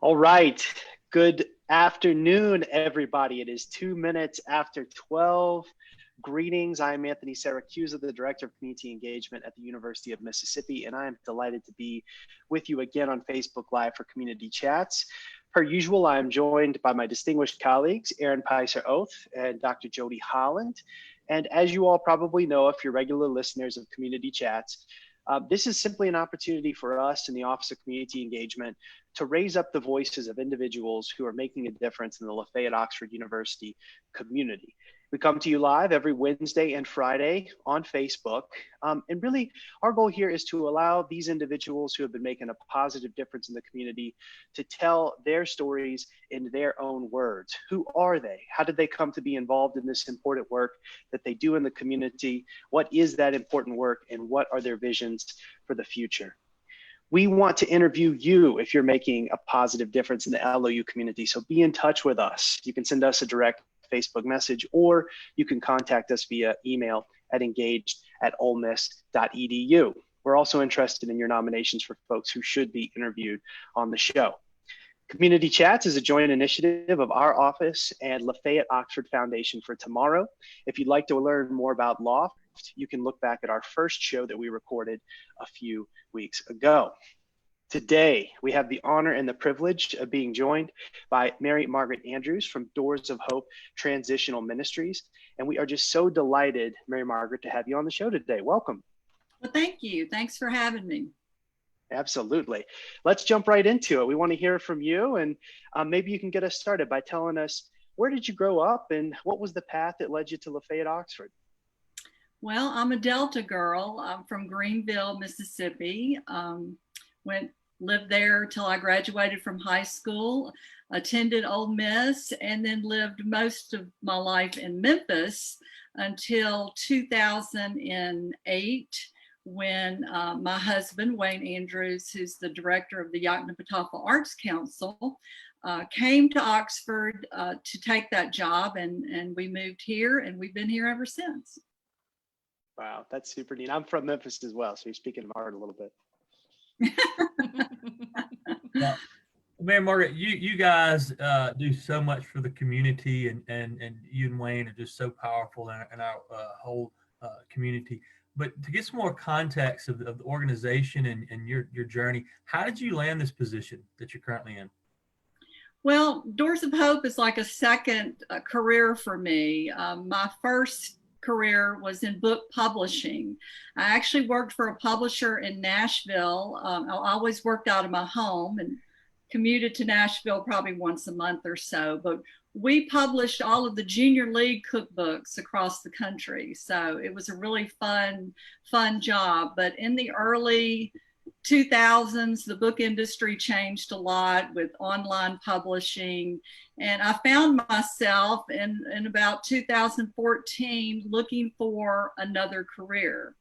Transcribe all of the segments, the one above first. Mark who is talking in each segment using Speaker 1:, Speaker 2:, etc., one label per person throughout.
Speaker 1: All right. Good afternoon, everybody. It is 2 minutes after 12. Greetings. I'm Anthony Syracuse, the Director of Community Engagement at the University of Mississippi, and I am delighted to be with you again on Facebook Live for Community Chats. Per usual, I am joined by my distinguished colleagues, Aaron Peiser-Oath and Dr. Jody Holland. And as you all probably know, if you're regular listeners of Community Chats, this is simply an opportunity for us in the Office of Community Engagement to raise up the voices of individuals who are making a difference in the Lafayette Oxford University community. We come to you live every Wednesday and Friday on Facebook. And really, our goal here is to allow these individuals who have been making a positive difference in the community to tell their stories in their own words. Who are they? How did they come to be involved in this important work that they do in the community? What is that important work, and what are their visions for the future? We want to interview you if you're making a positive difference in the LOU community, so be in touch with us. You can send us a direct Facebook message, or you can contact us via email at engaged@olemiss.edu. We're also interested in your nominations for folks who should be interviewed on the show. Community Chats is a joint initiative of our office and Lafayette Oxford Foundation for Tomorrow. If you'd like to learn more about LOFT, you can look back at our first show that we recorded a few weeks ago. Today, we have the honor and the privilege of being joined by Margaret Andrews from Doors of Hope Transitional Ministries. And we are just so delighted, Margaret, to have you on the show today. Welcome.
Speaker 2: Well, thank you. Thanks for having me.
Speaker 1: Absolutely. Let's jump right into it. We want to hear from you, and maybe you can get us started by telling us, where did you grow up and what was the path that led you to Lafayette Oxford?
Speaker 2: Well, I'm a Delta girl. I'm from Greenville, Mississippi. Lived there till I graduated from high school, attended Ole Miss, and then lived most of my life in Memphis until 2008, when my husband, Wayne Andrews, who's the director of the Yoknapatawpha Arts Council, came to Oxford to take that job, and we moved here, and we've been here ever since.
Speaker 1: Wow, that's super neat. I'm from Memphis as well, so you're speaking to my heart a little bit.
Speaker 3: Well, Mary Margaret, you guys do so much for the community, and you and Wayne are just so powerful in our whole community. But to get some more context of the organization and your journey, how did you land this position that you're currently in?
Speaker 2: Well, Doors of Hope is like a second career for me. My first career was in book publishing. I actually worked for a publisher in Nashville. I always worked out of my home and commuted to Nashville probably once a month or so, but we published all of the junior league cookbooks across the country. So it was a really fun job. But in the early 2000s, the book industry changed a lot with online publishing. And I found myself in about 2014 looking for another career.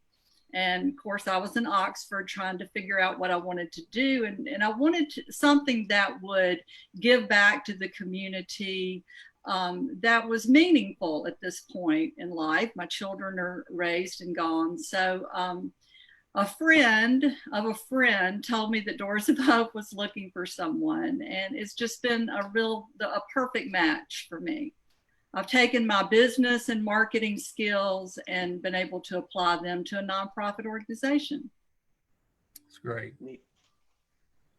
Speaker 2: And of course, I was in Oxford trying to figure out what I wanted to do. And I wanted something that would give back to the community that was meaningful at this point in life. My children are raised and gone. So a friend of a friend told me that Doors of Hope was looking for someone, and it's just been a perfect match for me. I've taken my business and marketing skills and been able to apply them to a nonprofit organization.
Speaker 3: That's great.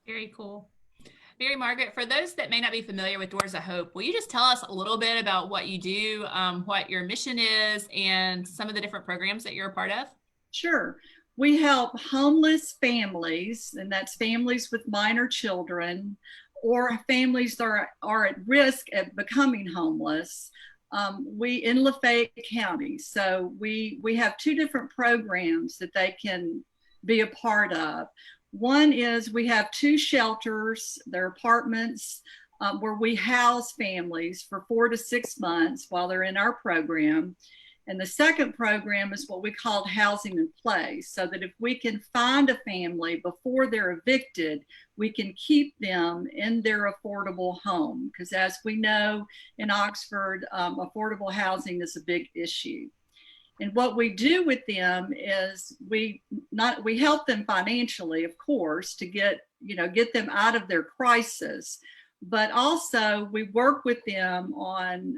Speaker 4: Very cool. Mary Margaret, for those that may not be familiar with Doors of Hope, will you just tell us a little bit about what you do, what your mission is, and some of the different programs that you're a part of?
Speaker 2: Sure. We help homeless families, and that's families with minor children or families that are at risk of becoming homeless. We in Lafayette County. So we have two different programs that they can be a part of. One is we have two shelters, they're apartments where we house families for 4 to 6 months while they're in our program. And the second program is what we call housing in place, so that if we can find a family before they're evicted, we can keep them in their affordable home. Because as we know in Oxford, affordable housing is a big issue. And what we do with them is we help them financially, of course, to get get them out of their crisis. But also we work with them on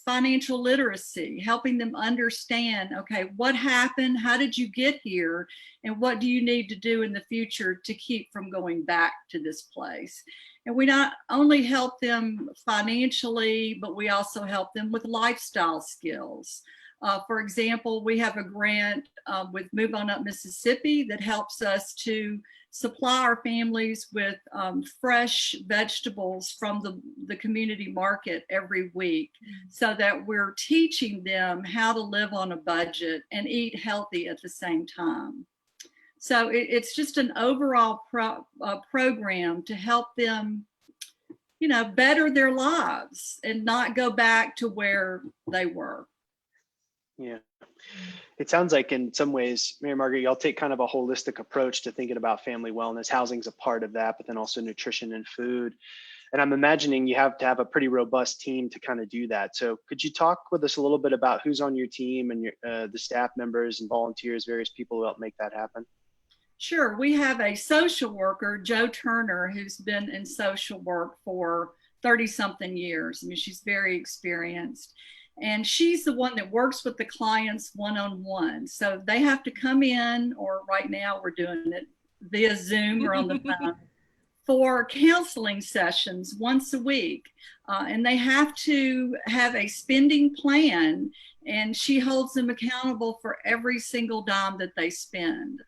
Speaker 2: financial literacy, helping them understand, okay, what happened? How did you get here? And what do you need to do in the future to keep from going back to this place? And we not only help them financially, but we also help them with lifestyle skills. For example, we have a grant with Move On Up Mississippi that helps us to supply our families with fresh vegetables from the community market every week, so that we're teaching them how to live on a budget and eat healthy at the same time. So it's just an overall program to help them, better their lives and not go back to where they were.
Speaker 1: Yeah. It sounds like in some ways, Mary Margaret, y'all take kind of a holistic approach to thinking about family wellness. Housing's a part of that, but then also nutrition and food. And I'm imagining you have to have a pretty robust team to kind of do that. So could you talk with us a little bit about who's on your team and the staff members and volunteers, various people who help make that happen?
Speaker 2: Sure. We have a social worker, Joe Turner, who's been in social work for 30-something years. I mean, she's very experienced. And she's the one that works with the clients one-on-one. So they have to come in, or right now we're doing it via Zoom or on the phone, for counseling sessions once a week. And they have to have a spending plan, and she holds them accountable for every single dime that they spend,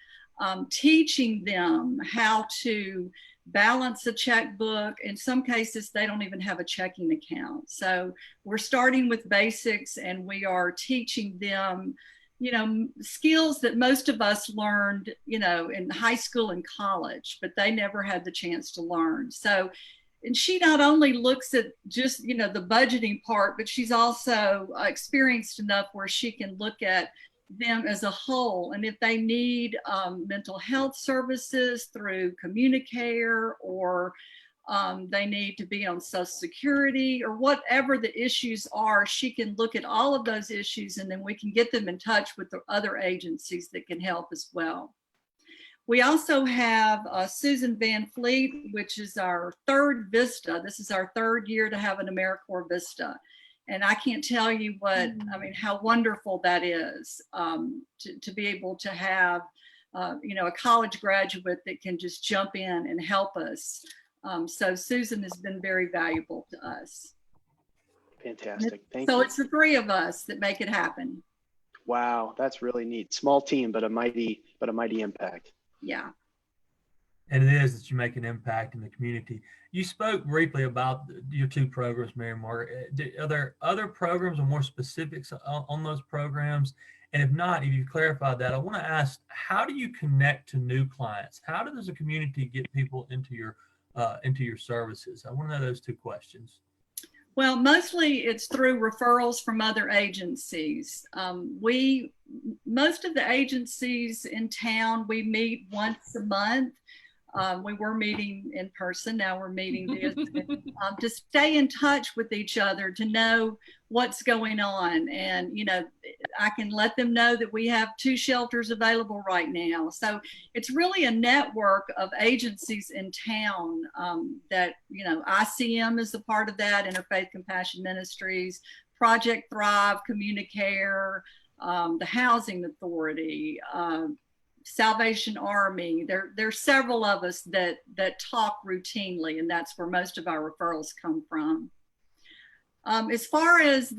Speaker 2: teaching them how to balance a checkbook. In some cases, they don't even have a checking account. So we're starting with basics, and we are teaching them, skills that most of us learned, in high school and college, but they never had the chance to learn. So, and she not only looks at just, the budgeting part, but she's also experienced enough where she can look at them as a whole. And if they need mental health services through Communicare, or they need to be on Social Security, or whatever the issues are, she can look at all of those issues, and then we can get them in touch with the other agencies that can help as well. We also have Susan Van Fleet, which is our third Vista. This is our third year to have an AmeriCorps Vista. And I can't tell you how wonderful that is, to be able to have, a college graduate that can just jump in and help us. So Susan has been very valuable to us.
Speaker 1: Fantastic. Thank you.
Speaker 2: So it's the three of us that make it happen.
Speaker 1: Wow, that's really neat. Small team, but a mighty impact.
Speaker 2: Yeah.
Speaker 3: And it is that you make an impact in the community. You spoke briefly about your two programs, Mary Margaret. Are there other programs or more specifics on those programs? And if not, if you clarified that, I want to ask, how do you connect to new clients? How does a community get people into your services? I want to know those two questions.
Speaker 2: Well, mostly it's through referrals from other agencies. Most of the agencies in town, we meet once a month. We were meeting in person, now we're meeting to stay in touch with each other, to know what's going on. And, I can let them know that we have 2 shelters available right now. So it's really a network of agencies in town that, ICM is a part of that, Interfaith Compassion Ministries, Project Thrive, Communicare, the Housing Authority, Salvation Army. There's several of us that talk routinely, and that's where most of our referrals come from. As far as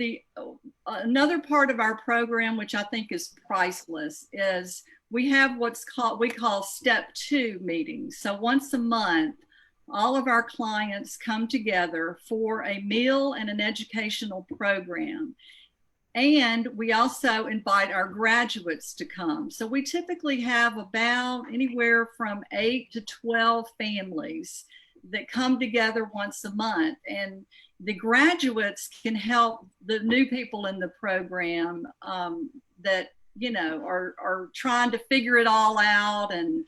Speaker 2: another part of our program, which I think is priceless, is we have we call Step 2 meetings. So once a month, all of our clients come together for a meal and an educational program. And we also invite our graduates to come. So we typically have about anywhere from 8 to 12 families that come together once a month. And the graduates can help the new people in the program that, are trying to figure it all out. And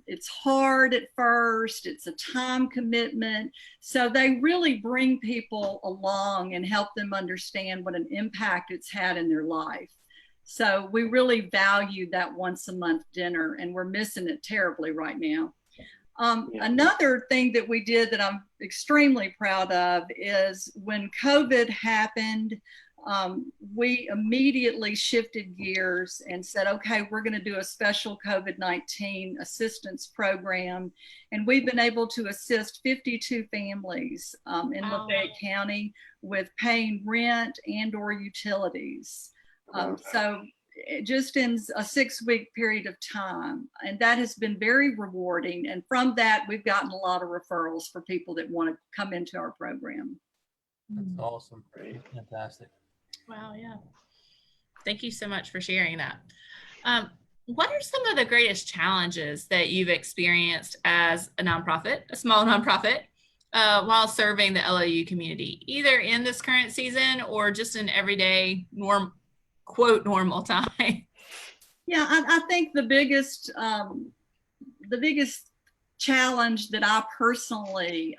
Speaker 2: it's hard at first, it's a time commitment. So they really bring people along and help them understand what an impact it's had in their life. So we really value that once a month dinner, and we're missing it terribly right now. Another thing that we did that I'm extremely proud of is when COVID happened, we immediately shifted gears and said, okay, we're going to do a special COVID-19 assistance program. And we've been able to assist 52 families in Lafayette County with paying rent and or utilities. So just in a 6-week period of time. And that has been very rewarding. And from that, we've gotten a lot of referrals for people that want to come into our program.
Speaker 3: That's awesome. Great. Fantastic.
Speaker 4: Wow. Yeah. Thank you so much for sharing that. What are some of the greatest challenges that you've experienced as a nonprofit, a small nonprofit, while serving the LOU community, either in this current season or just in everyday quote normal time?
Speaker 2: Yeah, I think the biggest challenge that I personally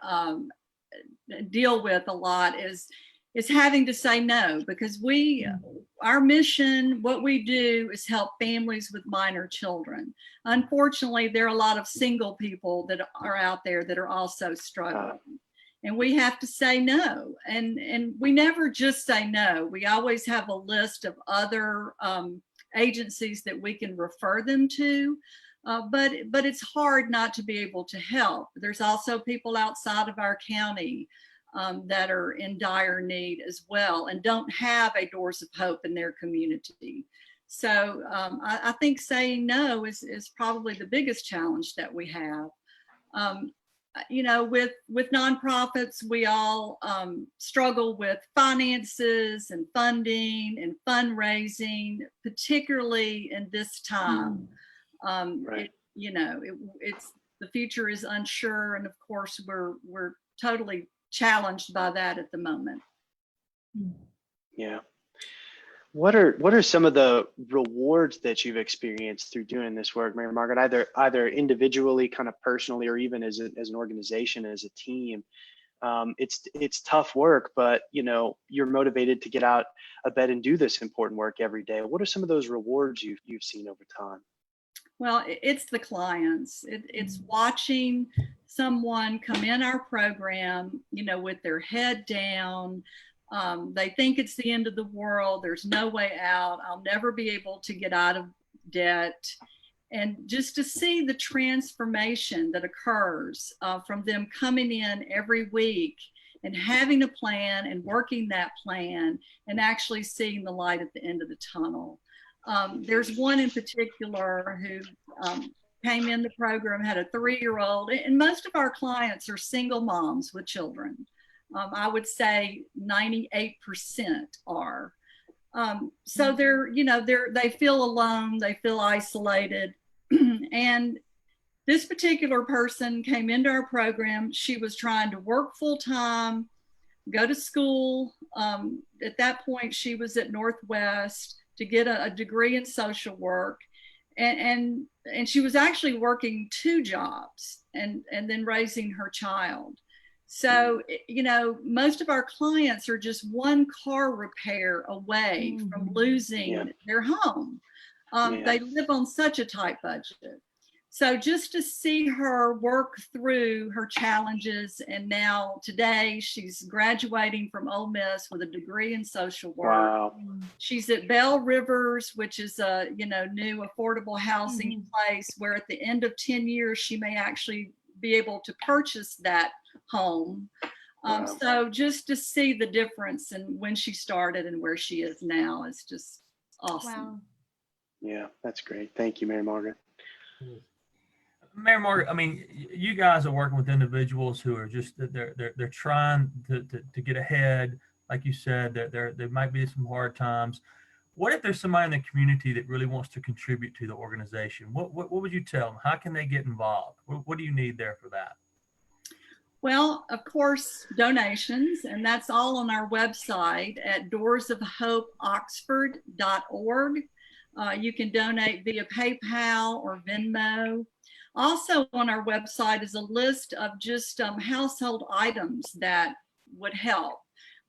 Speaker 2: deal with a lot is having to say no, because our mission, what we do is help families with minor children. Unfortunately, there are a lot of single people that are out there that are also struggling. And we have to say no. And we never just say no. We always have a list of other agencies that we can refer them to. But it's hard not to be able to help. There's also people outside of our county that are in dire need as well and don't have a Doors of Hope in their community. So I think saying no is probably the biggest challenge that we have. You know, with nonprofits, we all struggle with finances and funding and fundraising, particularly in this time.
Speaker 1: Right.
Speaker 2: It's the future is unsure, and of course, we're totally challenged by that at the moment.
Speaker 1: Yeah. What are some of the rewards that you've experienced through doing this work, Mary Margaret, either individually, kind of personally, or even as an organization, as a team? It's tough work, but you're motivated to get out of bed and do this important work every day. What are some of those rewards you've seen over time?
Speaker 2: Well, it's the clients. It's watching someone come in our program, with their head down. They think it's the end of the world. There's no way out. I'll never be able to get out of debt. And just to see the transformation that occurs from them coming in every week and having a plan and working that plan and actually seeing the light at the end of the tunnel. There's one in particular who came in the program, had a 3-year-old, and most of our clients are single moms with children. I would say 98% are. So they feel alone, they feel isolated. And this particular person came into our program. She was trying to work full time, go to school. At that point, she was at Northwest to get a degree in social work. And she was actually working 2 jobs and then raising her child. So, most of our clients are just one car repair away from losing their home. They live on such a tight budget. So just to see her work through her challenges, and now today she's graduating from Ole Miss with a degree in social work.
Speaker 1: Wow.
Speaker 2: She's at Bell Rivers, which is a new affordable housing place where at the end of 10 years she may actually be able to purchase that home. So just to see the difference in when she started and where she is now is just awesome.
Speaker 4: Wow.
Speaker 1: Yeah, that's great. Thank you, Mary Margaret.
Speaker 3: Mary Margaret, I mean, you guys are working with individuals who are just they're trying to get ahead. Like you said, there might be some hard times. What if there's somebody in the community that really wants to contribute to the organization? What would you tell them? How can they get involved? What do you need there for that?
Speaker 2: Well, of course, donations, and that's all on our website at doorsofhopeoxford.org. You can donate via PayPal or Venmo. Also on our website is a list of just household items that would help.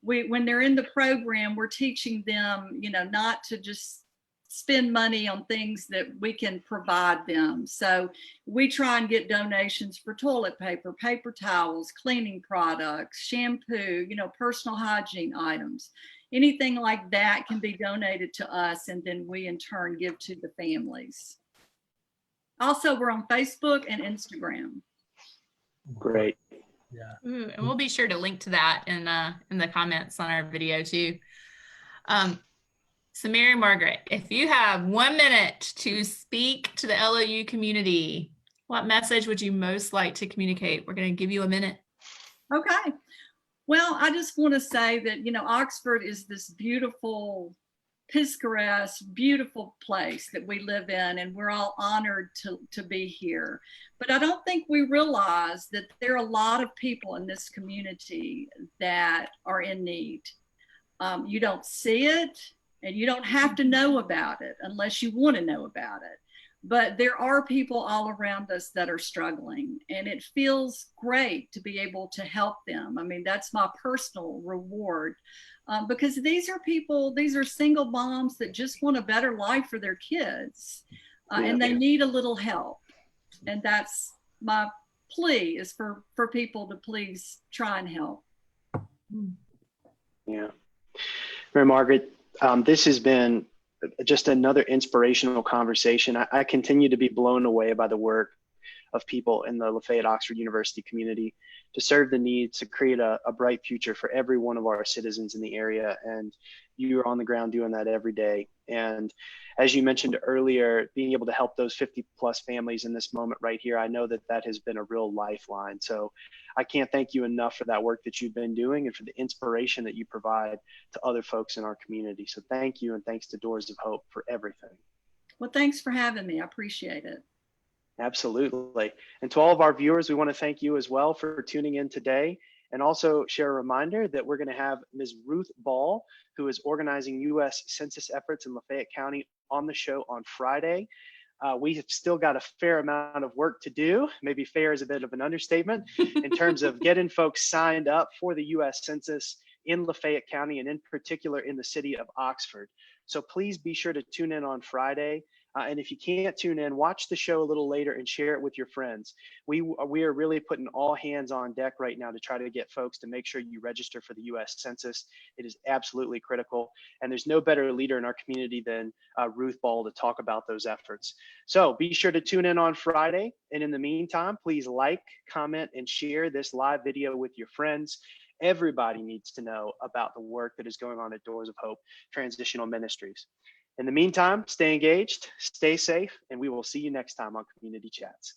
Speaker 2: When they're in the program, we're teaching them, not to just spend money on things that we can provide them. So we try and get donations for toilet paper, paper towels, cleaning products, shampoo, you know, personal hygiene items. Anything like that can be donated to us, and then we in turn give to the families. Also, we're on Facebook and Instagram.
Speaker 1: Great.
Speaker 3: Yeah.
Speaker 4: Ooh, and we'll be sure to link to that in the comments on our video too. So Mary Margaret, if you have 1 minute to speak to the LOU community, what message would you most like to communicate? We're going to give you a minute.
Speaker 2: Okay. Well, I just want to say that, you know, Oxford is this beautiful, picturesque, beautiful place that we live in, and we're all honored to be here. But I don't think we realize that there are a lot of people in this community that are in need. You don't see it, and you don't have to know about it unless you want to know about it. But there are people all around us that are struggling, and it feels great to be able to help them. I mean, that's my personal reward, because these are people, these are single moms that just want a better life for their kids, and they need a little help. And that's my plea, is for people to please try and help.
Speaker 1: Yeah. Mary Margaret, this has been just another inspirational conversation. I continue to be blown away by the work of people in the Lafayette Oxford University community to serve the needs, to create a bright future for every one of our citizens in the area. And you are on the ground doing that every day. And as you mentioned earlier, being able to help those 50 plus families in this moment right here, I know that that has been a real lifeline. So I can't thank you enough for that work that you've been doing and for the inspiration that you provide to other folks in our community. So thank you, and thanks to Doors of Hope for everything.
Speaker 2: Well, thanks for having me. I appreciate it.
Speaker 1: Absolutely. And to all of our viewers, we want to thank you as well for tuning in today, and also share a reminder that we're going to have Ms. Ruth Ball, who is organizing U.S. Census efforts in Lafayette County, on the show on Friday. We have still got a fair amount of work to do. Maybe fair is a bit of an understatement in terms of getting folks signed up for the U.S. Census in Lafayette County, and in particular in the city of Oxford. So please be sure to tune in on Friday. And if you can't tune in, watch the show a little later and share it with your friends. We are really putting all hands on deck right now to try to get folks to make sure you register for the U.S. Census. It is absolutely critical. And there's no better leader in our community than Ruth Ball to talk about those efforts. So be sure to tune in on Friday. And in the meantime, please like, comment, and share this live video with your friends. Everybody needs to know about the work that is going on at Doors of Hope Transitional Ministries. In the meantime, stay engaged, stay safe, and we will see you next time on Community Chats.